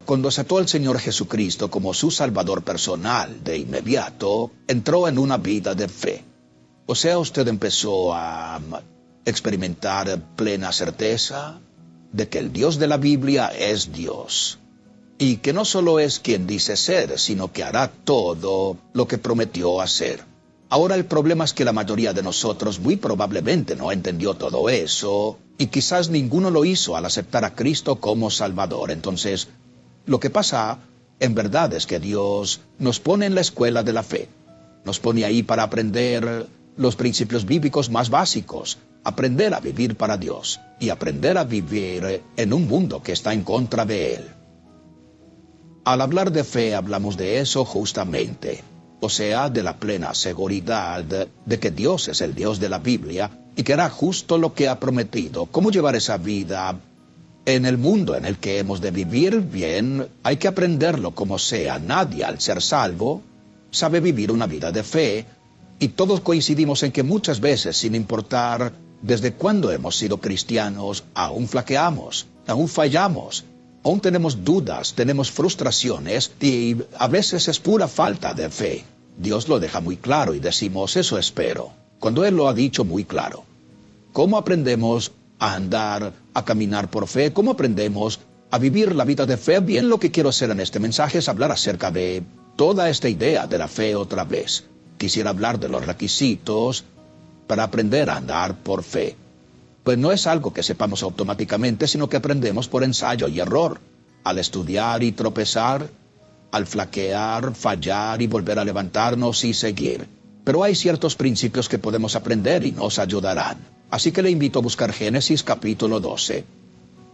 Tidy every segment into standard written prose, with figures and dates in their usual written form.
cuando aceptó al Señor Jesucristo como su Salvador personal, de inmediato entró en una vida de fe. O sea, usted empezó a experimentar plena certeza de que el Dios de la Biblia es Dios, y que no solo es quien dice ser, sino que hará todo lo que prometió hacer. Ahora el problema es que la mayoría de nosotros muy probablemente no entendió todo eso, y quizás ninguno lo hizo al aceptar a Cristo como Salvador. Entonces, lo que pasa en verdad es que Dios nos pone en la escuela de la fe. Nos pone ahí para aprender los principios bíblicos más básicos, aprender a vivir para Dios y aprender a vivir en un mundo que está en contra de Él. Al hablar de fe hablamos de eso justamente, o sea, de la plena seguridad de que Dios es el Dios de la Biblia y que hará justo lo que ha prometido. ¿Cómo llevar esa vida en el mundo en el que hemos de vivir? Bien, hay que aprenderlo como sea. Nadie, al ser salvo, sabe vivir una vida de fe, y todos coincidimos en que muchas veces, sin importar desde cuándo hemos sido cristianos, aún flaqueamos, aún fallamos, aún tenemos dudas, tenemos frustraciones, y a veces es pura falta de fe. Dios lo deja muy claro y decimos, eso espero, cuando Él lo ha dicho muy claro. ¿Cómo aprendemos a andar, a caminar por fe? ¿Cómo aprendemos a vivir la vida de fe? Bien, lo que quiero hacer en este mensaje es hablar acerca de toda esta idea de la fe otra vez. Quisiera hablar de los requisitos para aprender a andar por fe. Pues no es algo que sepamos automáticamente, sino que aprendemos por ensayo y error, al estudiar y tropezar, al flaquear, fallar y volver a levantarnos y seguir. Pero hay ciertos principios que podemos aprender y nos ayudarán. Así que le invito a buscar Génesis capítulo 12.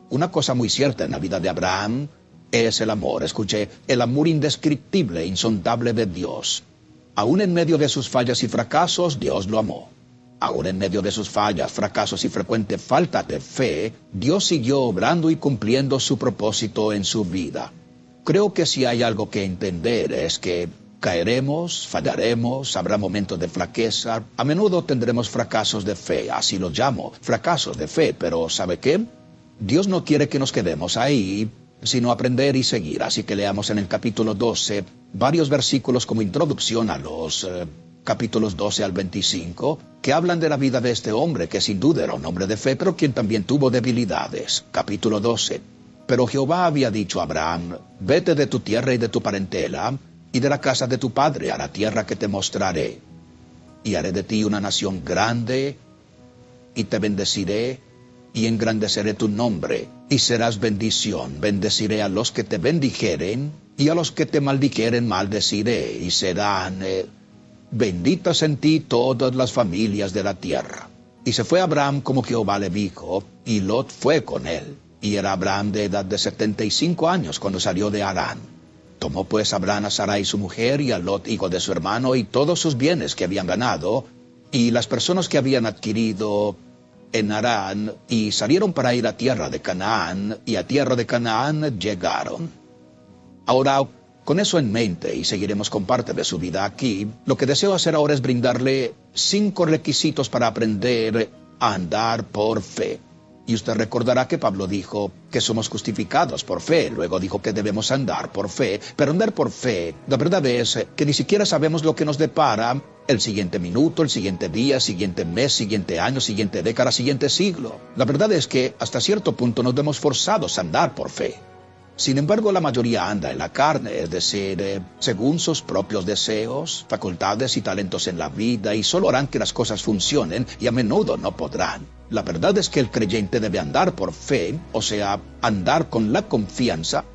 Una cosa muy cierta en la vida de Abraham es el amor. Escuche, el amor indescriptible, insondable de Dios. Aún en medio de sus fallas y fracasos, Dios lo amó. Aún en medio de sus fallas, fracasos y frecuente falta de fe, Dios siguió obrando y cumpliendo su propósito en su vida. Creo que si hay algo que entender es que caeremos, fallaremos, habrá momentos de flaqueza, a menudo tendremos fracasos de fe, así los llamo, fracasos de fe, pero ¿sabe qué? Dios no quiere que nos quedemos ahí, sino aprender y seguir. Así que leamos en el capítulo 12 varios versículos como introducción a los capítulos 12 al 25, que hablan de la vida de este hombre, que sin duda era un hombre de fe, pero quien también tuvo debilidades. Capítulo 12. Pero Jehová había dicho a Abraham, vete de tu tierra y de tu parentela, y de la casa de tu padre a la tierra que te mostraré. Y haré de ti una nación grande, y te bendeciré, y engrandeceré tu nombre, y serás bendición. Bendeciré a los que te bendijeren, y a los que te maldijeren maldeciré, y serán benditas en ti todas las familias de la tierra. Y se fue Abraham como Jehová le dijo, y Lot fue con él. Y era Abraham de edad de 75 años cuando salió de Harán. Tomó pues Abraham a Sarai su mujer, y a Lot hijo de su hermano, y todos sus bienes que habían ganado, y las personas que habían adquirido en Harán, y salieron para ir a tierra de Canaán, y a tierra de Canaán llegaron. Ahora, con eso en mente, y seguiremos con parte de su vida aquí, lo que deseo hacer ahora es brindarle 5 requisitos para aprender a andar por fe. Y usted recordará que Pablo dijo que somos justificados por fe, luego dijo que debemos andar por fe, pero andar por fe, la verdad es que ni siquiera sabemos lo que nos depara el siguiente minuto, el siguiente día, siguiente mes, siguiente año, siguiente década, siguiente siglo. La verdad es que hasta cierto punto nos vemos forzados a andar por fe. Sin embargo, la mayoría anda en la carne, es decir, según sus propios deseos, facultades y talentos en la vida, y solo harán que las cosas funcionen, y a menudo no podrán. La verdad es que el creyente debe andar por fe, o sea, andar con la confianza,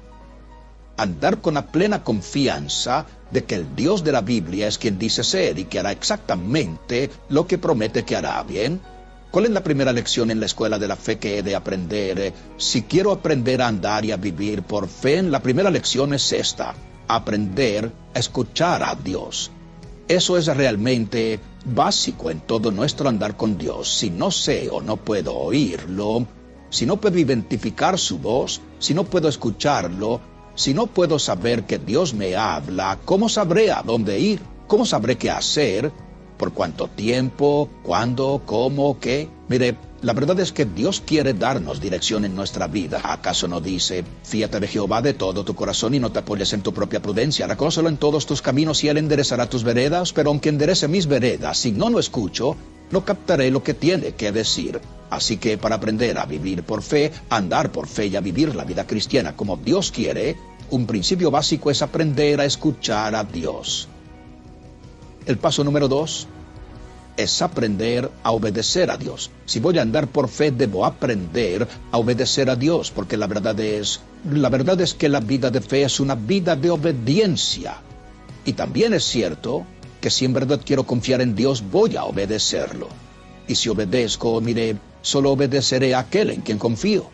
andar con la plena confianza de que el Dios de la Biblia es quien dice ser y que hará exactamente lo que promete que hará, ¿bien? ¿Cuál es la primera lección en la escuela de la fe que he de aprender? Si quiero aprender a andar y a vivir por fe, la primera lección es esta: aprender a escuchar a Dios. Eso es realmente básico en todo nuestro andar con Dios. Si no sé o no puedo oírlo, si no puedo identificar su voz, si no puedo escucharlo, si no puedo saber que Dios me habla, ¿cómo sabré a dónde ir? ¿Cómo sabré qué hacer? ¿Por cuánto tiempo? ¿Cuándo? ¿Cómo? ¿Qué? Mire, La verdad es que Dios quiere darnos dirección en nuestra vida. ¿Acaso no dice, fíate de Jehová de todo tu corazón y no te apoyes en tu propia prudencia? Reconócelo en todos tus caminos y Él enderezará tus veredas. Pero aunque enderece mis veredas, si no lo escucho, no captaré lo que tiene que decir. Así que para aprender a vivir por fe, a andar por fe y a vivir la vida cristiana como Dios quiere, un principio básico es aprender a escuchar a Dios. El paso número 2 es aprender a obedecer a Dios. Si voy a andar por fe, debo aprender a obedecer a Dios, porque la verdad es que la vida de fe es una vida de obediencia. Y también es cierto que si en verdad quiero confiar en Dios, voy a obedecerlo. Y si obedezco, mire, solo obedeceré a aquel en quien confío.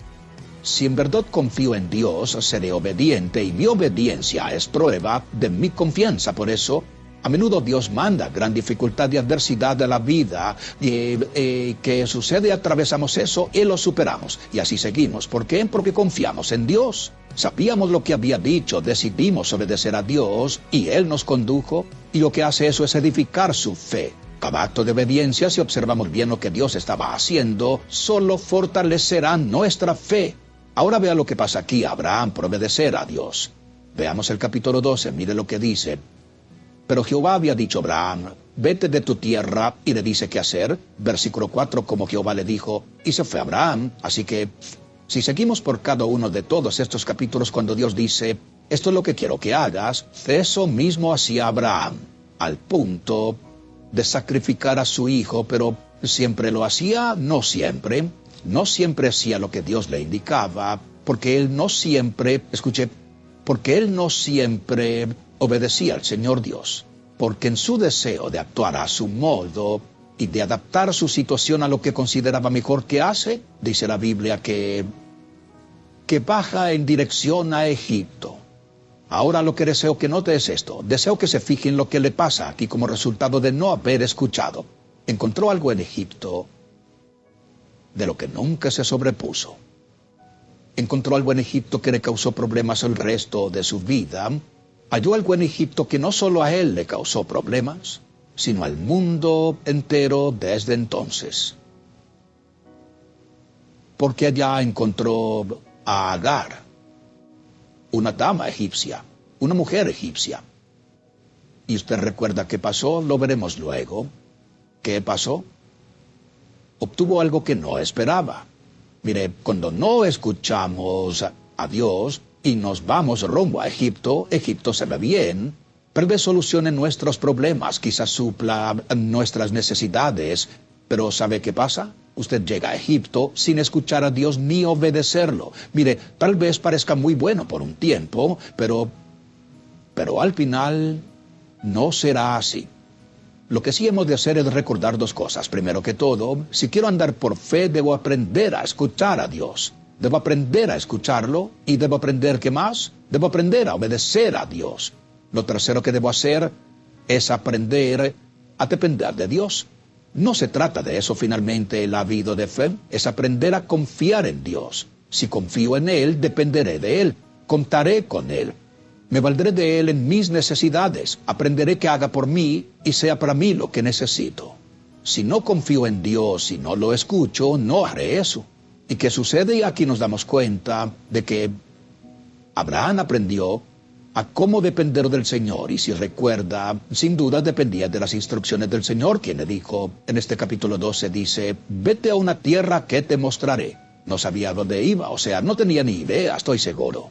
Si en verdad confío en Dios, seré obediente, y mi obediencia es prueba de mi confianza. Por eso, a menudo Dios manda gran dificultad y adversidad a la vida, que sucede, atravesamos eso y lo superamos. Y así seguimos. ¿Por qué? Porque confiamos en Dios. Sabíamos lo que había dicho, decidimos obedecer a Dios, y Él nos condujo, y lo que hace eso es edificar su fe. Cada acto de obediencia, si observamos bien lo que Dios estaba haciendo, solo fortalecerá nuestra fe. Ahora vea lo que pasa aquí, Abraham, por obedecer a Dios. Veamos el capítulo 12, mire lo que dice. Pero Jehová había dicho a Abraham, vete de tu tierra, y le dice qué hacer. Versículo 4, como Jehová le dijo, y se fue Abraham. Así que, si seguimos por cada uno de todos estos capítulos, cuando Dios dice, esto es lo que quiero que hagas, eso mismo hacía Abraham, al punto de sacrificar a su hijo. Pero siempre lo hacía, no siempre hacía lo que Dios le indicaba, porque él no siempre, porque él no siempre obedecía al Señor Dios, porque en su deseo de actuar a su modo y de adaptar su situación a lo que consideraba mejor, que hace, dice la Biblia, que baja en dirección a Egipto. Ahora lo que deseo que note es esto. Deseo que se fije en lo que le pasa aquí como resultado de no haber escuchado. Encontró algo en Egipto de lo que nunca se sobrepuso. Encontró algo en Egipto que le causó problemas el resto de su vida. Halló algo en Egipto que no solo a él le causó problemas, sino al mundo entero desde entonces. Porque allá encontró a Agar, una dama egipcia, una mujer egipcia. Y usted recuerda qué pasó, lo veremos luego. ¿Qué pasó? Obtuvo algo que no esperaba. Mire, cuando no escuchamos a Dios y nos vamos rumbo a Egipto, Egipto se ve bien, tal vez solucione nuestros problemas, quizás supla nuestras necesidades, pero ¿sabe qué pasa? Usted llega a Egipto sin escuchar a Dios ni obedecerlo. Mire, tal vez parezca muy bueno por un tiempo, pero al final no será así. Lo que sí hemos de hacer es recordar dos cosas. Primero que todo, si quiero andar por fe, debo aprender a escuchar a Dios. Debo aprender a escucharlo y debo aprender, ¿qué más? Debo aprender a obedecer a Dios. Lo tercero que debo hacer es aprender a depender de Dios. No se trata de eso finalmente la vida de fe, es aprender a confiar en Dios. Si confío en Él, dependeré de Él, contaré con Él. Me valdré de Él en mis necesidades, aprenderé que haga por mí y sea para mí lo que necesito. Si no confío en Dios y no lo escucho, no haré eso. ¿Y qué sucede? Y aquí nos damos cuenta de que Abraham aprendió a cómo depender del Señor. Y si recuerda, sin duda dependía de las instrucciones del Señor, quien le dijo, en este capítulo 12 dice, vete a una tierra que te mostraré. No sabía dónde iba, o sea, no tenía ni idea, estoy seguro.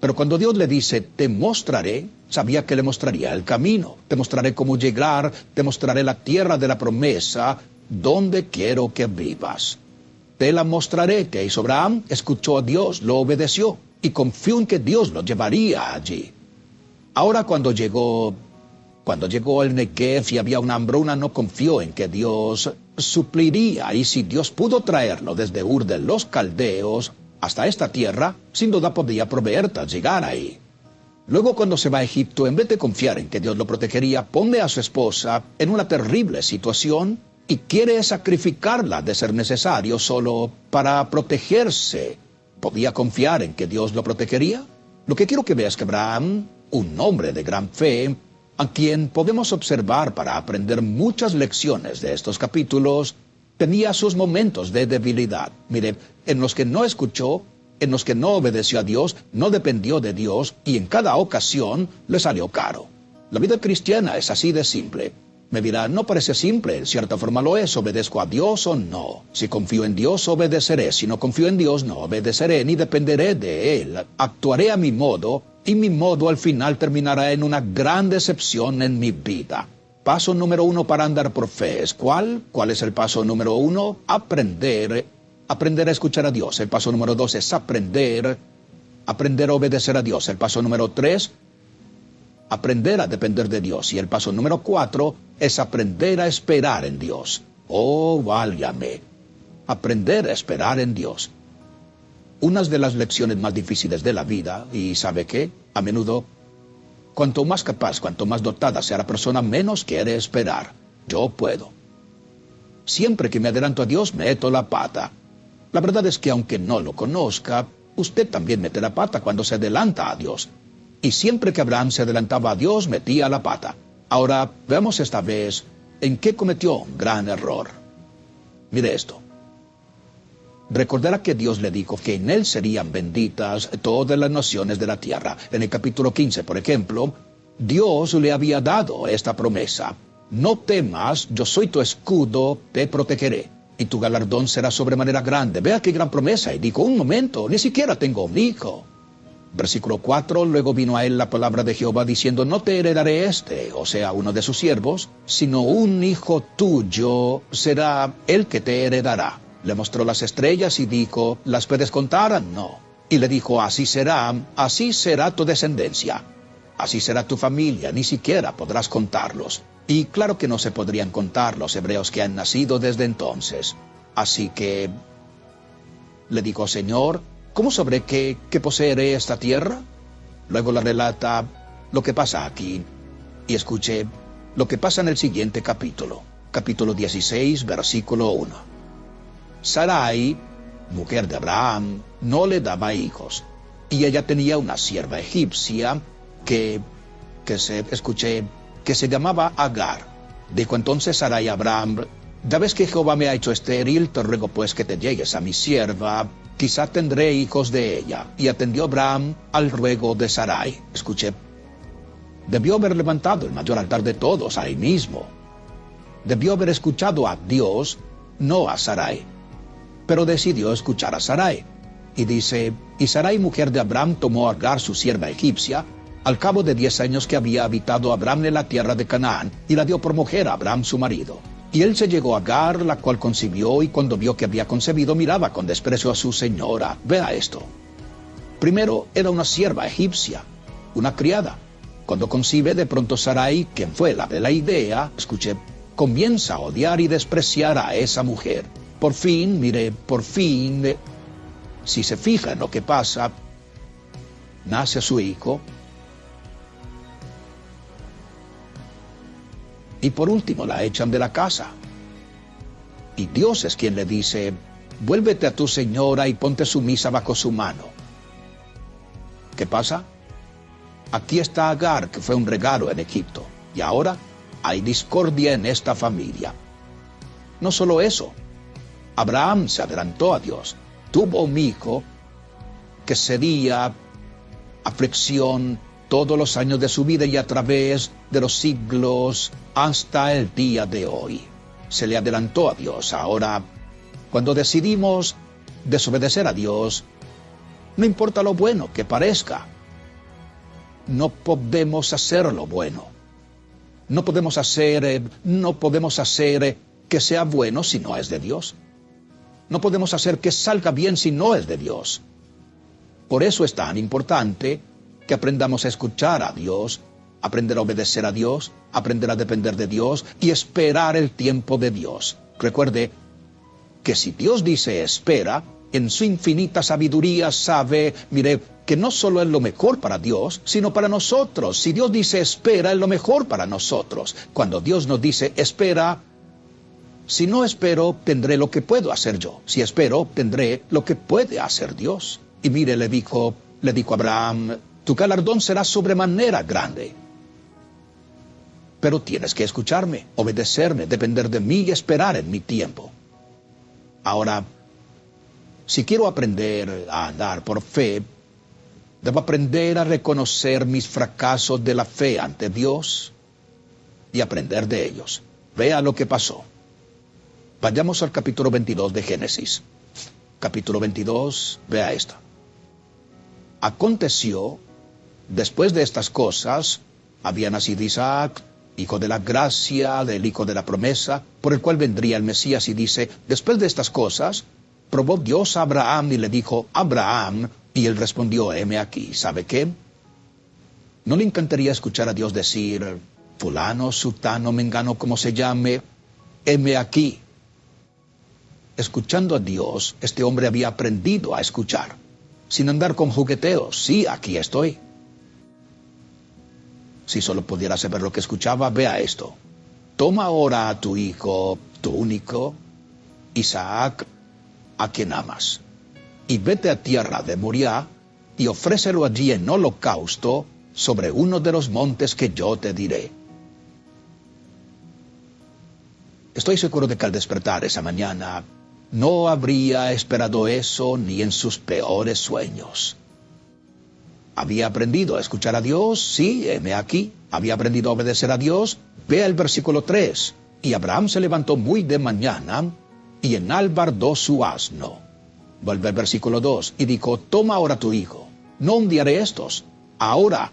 Pero cuando Dios le dice, te mostraré, sabía que le mostraría el camino. Te mostraré cómo llegar, te mostraré la tierra de la promesa, donde quiero que vivas. Te la mostraré. ¿Qué hizo Abraham? Escuchó a Dios, lo obedeció y confió en que Dios lo llevaría allí. Ahora cuando llegó el Negev y había una hambruna, no confió en que Dios supliría. Y si Dios pudo traerlo desde Ur de los Caldeos hasta esta tierra, sin duda podía proveer al llegar ahí. Luego cuando se va a Egipto, en vez de confiar en que Dios lo protegería, pone a su esposa en una terrible situación y quiere sacrificarla de ser necesario solo para protegerse. ¿Podía confiar en que Dios lo protegería? Lo que quiero que veas es que Abraham, un hombre de gran fe, a quien podemos observar para aprender muchas lecciones de estos capítulos, tenía sus momentos de debilidad. Mire, en los que no escuchó, en los que no obedeció a Dios, no dependió de Dios, y en cada ocasión le salió caro. La vida cristiana es así de simple. Me dirá, no parece simple, en cierta forma lo es, ¿obedezco a Dios o no? Si confío en Dios, obedeceré, si no confío en Dios, no obedeceré, ni dependeré de Él. Actuaré a mi modo, y mi modo al final terminará en una gran decepción en mi vida. Paso número 1 para andar por fe es ¿cuál? ¿Cuál es el paso número 1? Aprender a escuchar a Dios. El paso número 2 es aprender a obedecer a Dios. El paso número 3, aprender a depender de Dios. Y el paso número 4 es aprender a esperar en Dios. Oh, válgame. Aprender a esperar en Dios. Una de las lecciones más difíciles de la vida, y ¿sabe qué? A menudo, cuanto más capaz, cuanto más dotada sea la persona, menos quiere esperar. Yo puedo. Siempre que me adelanto a Dios, meto la pata. La verdad es que aunque no lo conozca, usted también mete la pata cuando se adelanta a Dios. Y siempre que Abraham se adelantaba a Dios, metía la pata. Ahora, veamos esta vez en qué cometió un gran error. Mire esto. Recordará que Dios le dijo que en él serían benditas todas las naciones de la tierra. En el capítulo 15, por ejemplo, Dios le había dado esta promesa. No temas, yo soy tu escudo, te protegeré, y tu galardón será sobremanera grande. Vea qué gran promesa. Y dijo, un momento, ni siquiera tengo un hijo. Versículo 4, luego vino a él la palabra de Jehová diciendo, no te heredaré o sea, uno de sus siervos, sino un hijo tuyo será el que te heredará. Le mostró las estrellas y dijo, ¿las puedes contar? No. Y le dijo, así será tu descendencia, así será tu familia, ni siquiera podrás contarlos. Y claro que no se podrían contar los hebreos que han nacido desde entonces. Así que le dijo, Señor, ¿cómo sabré que poseeré esta tierra? Luego le relata lo que pasa aquí. Y escuche lo que pasa en el siguiente capítulo. Capítulo 16, versículo 1. Sarai, mujer de Abraham, no le daba hijos. Y ella tenía una sierva egipcia que se llamaba Agar. Dijo entonces Sarai a Abraham, ya ves que Jehová me ha hecho estéril, te ruego pues que te llegues a mi sierva, quizá tendré hijos de ella. Y atendió Abraham al ruego de Sarai. Escuche, debió haber levantado el mayor altar de todos ahí mismo. Debió haber escuchado a Dios, no a Sarai. Pero decidió escuchar a Sarai. Y dice, y Sarai, mujer de Abraham, tomó a Agar, su sierva egipcia, al cabo de 10 años que había habitado Abraham en la tierra de Canaán, y la dio por mujer a Abraham su marido. Y él se llegó a Agar, la cual concibió, y cuando vio que había concebido, miraba con desprecio a su señora. Vea esto. Primero era una sierva egipcia, una criada. Cuando concibe, de pronto Sarai, quien fue la de la idea, escuche, comienza a odiar y despreciar a esa mujer. Por fin, si se fija en lo que pasa, nace su hijo. Y por último la echan de la casa. Y Dios es quien le dice, vuélvete a tu señora y ponte sumisa bajo su mano. ¿Qué pasa? Aquí está Agar, que fue un regalo en Egipto. Y ahora hay discordia en esta familia. No solo eso. Abraham se adelantó a Dios, tuvo un hijo que sería aflicción todos los años de su vida y a través de los siglos hasta el día de hoy. Se le adelantó a Dios. Ahora, cuando decidimos desobedecer a Dios, no importa lo bueno que parezca, no podemos hacer lo bueno. No podemos hacer que sea bueno si no es de Dios. No podemos hacer que salga bien si no es de Dios. Por eso es tan importante que aprendamos a escuchar a Dios, aprender a obedecer a Dios, aprender a depender de Dios y esperar el tiempo de Dios. Recuerde que si Dios dice espera, en su infinita sabiduría sabe, mire, que no solo es lo mejor para Dios, sino para nosotros. Si Dios dice espera, es lo mejor para nosotros. Cuando Dios nos dice espera, si no espero, tendré lo que puedo hacer yo. Si espero, tendré lo que puede hacer Dios. Y mire, le dijo a Abraham, tu galardón será sobremanera grande. Pero tienes que escucharme, obedecerme, depender de mí y esperar en mi tiempo. Ahora, si quiero aprender a andar por fe, debo aprender a reconocer mis fracasos de la fe ante Dios y aprender de ellos. Vea lo que pasó. Vayamos al capítulo 22 de Génesis. Capítulo 22, vea esto. Aconteció, después de estas cosas, había nacido Isaac, hijo de la gracia, del hijo de la promesa, por el cual vendría el Mesías, y dice, después de estas cosas, probó Dios a Abraham y le dijo, Abraham, y él respondió, heme aquí. ¿Sabe qué? ¿No le encantaría escuchar a Dios decir, fulano, sutano, mengano, como se llame, heme aquí? Escuchando a Dios, este hombre había aprendido a escuchar, sin andar con jugueteos. Sí, aquí estoy. Si solo pudiera saber lo que escuchaba, vea esto. Toma ahora a tu hijo, tu único, Isaac, a quien amas, y vete a tierra de Moriah, y ofrécelo allí en holocausto sobre uno de los montes que yo te diré. Estoy seguro de que al despertar esa mañana, no habría esperado eso ni en sus peores sueños. ¿Había aprendido a escuchar a Dios? Sí, heme aquí. ¿Había aprendido a obedecer a Dios? Vea el versículo 3. Y Abraham se levantó muy de mañana, y enalbardó su asno. Vuelve el versículo 2, y dijo, toma ahora tu hijo, no enviaré estos. Ahora,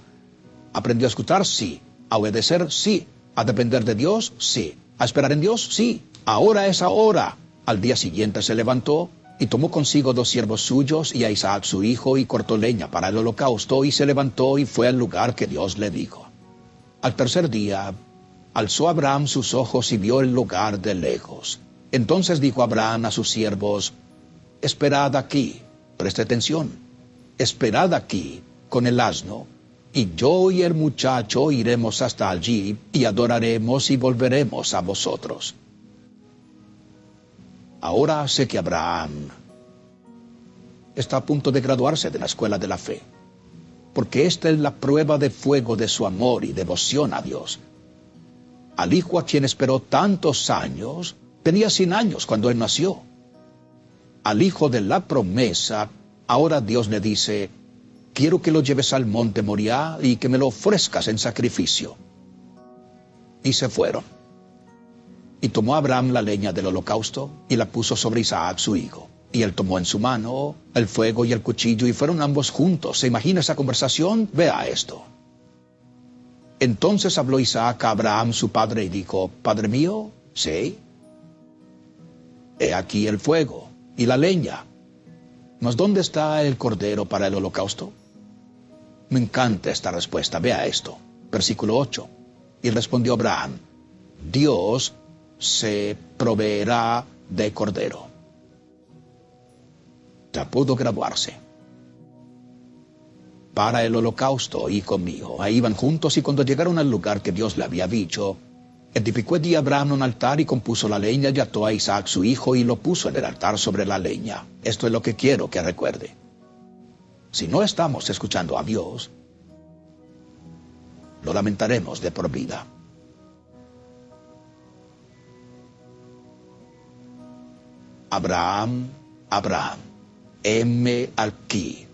¿aprendió a escuchar? Sí. ¿A obedecer? Sí. ¿A depender de Dios? Sí. ¿A esperar en Dios? Sí. Ahora es ahora. Al día siguiente se levantó, y tomó consigo 2 siervos suyos, y a Isaac su hijo, y cortó leña para el holocausto, y se levantó, y fue al lugar que Dios le dijo. Al tercer día, alzó Abraham sus ojos, y vio el lugar de lejos. Entonces dijo Abraham a sus siervos, esperad aquí, preste atención, esperad aquí, con el asno, y yo y el muchacho iremos hasta allí, y adoraremos y volveremos a vosotros. Ahora sé que Abraham está a punto de graduarse de la escuela de la fe, porque esta es la prueba de fuego de su amor y devoción a Dios. Al hijo a quien esperó tantos años, tenía 100 años cuando él nació. Al hijo de la promesa, ahora Dios le dice, quiero que lo lleves al monte Moriah y que me lo ofrezcas en sacrificio. Y se fueron. Y tomó Abraham la leña del holocausto y la puso sobre Isaac su hijo. Y él tomó en su mano el fuego y el cuchillo y fueron ambos juntos. ¿Se imagina esa conversación? Vea esto. Entonces habló Isaac a Abraham su padre y dijo, Padre mío, sí. He aquí el fuego y la leña. ¿Mas dónde está el cordero para el holocausto? Me encanta esta respuesta. Vea esto. Versículo 8. Y respondió Abraham, Dios se proveerá de cordero. Ya pudo graduarse. Para el holocausto, hijo mío. Ahí iban juntos y cuando llegaron al lugar que Dios le había dicho, edificó allí Abraham un altar y compuso la leña y ató a Isaac su hijo y lo puso en el altar sobre la leña. Esto es lo que quiero que recuerde. Si no estamos escuchando a Dios, lo lamentaremos de por vida. Abraham, Abraham, heme aquí.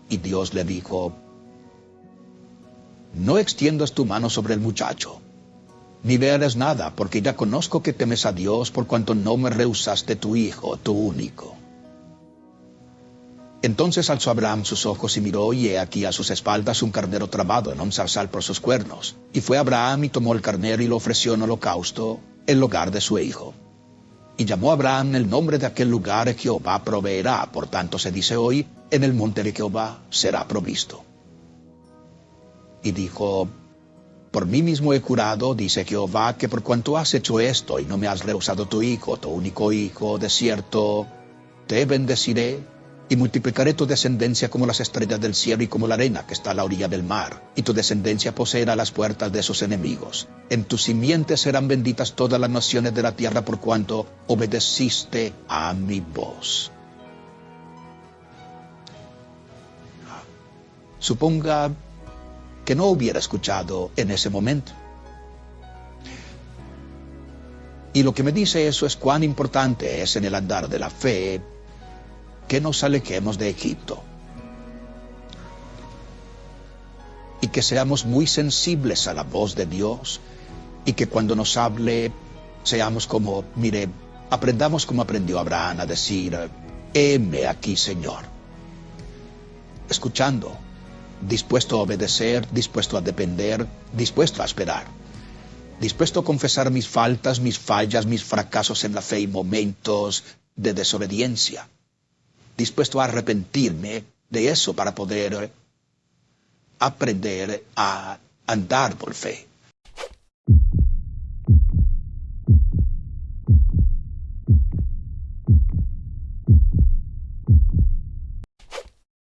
Y Dios le dijo, no extiendas tu mano sobre el muchacho, ni veas nada, porque ya conozco que temes a Dios por cuanto no me rehusaste tu hijo, tu único. Entonces alzó Abraham sus ojos y miró, y he aquí a sus espaldas un carnero trabado en un zarzal por sus cuernos. Y fue Abraham y tomó el carnero y lo ofreció en holocausto, en lugar de su hijo. Y llamó a Abraham el nombre de aquel lugar, Jehová proveerá. Por tanto se dice hoy, en el monte de Jehová será provisto. Y dijo, por mí mismo he jurado, dice Jehová, que por cuanto has hecho esto y no me has rehusado tu hijo, tu único hijo, de cierto, te bendeciré y multiplicaré tu descendencia como las estrellas del cielo y como la arena que está a la orilla del mar, y tu descendencia poseerá las puertas de sus enemigos. En tu simiente serán benditas todas las naciones de la tierra por cuanto obedeciste a mi voz. Suponga que no hubiera escuchado en ese momento. Y lo que me dice eso es cuán importante es en el andar de la fe que nos alejemos de Egipto. Y que seamos muy sensibles a la voz de Dios. Y que cuando nos hable, seamos como, mire, aprendamos como aprendió Abraham a decir, heme aquí, Señor. Escuchando, dispuesto a obedecer, dispuesto a depender, dispuesto a esperar. Dispuesto a confesar mis faltas, mis fallas, mis fracasos en la fe y momentos de desobediencia. Dispuesto a arrepentirme de eso para poder aprender a andar por fe.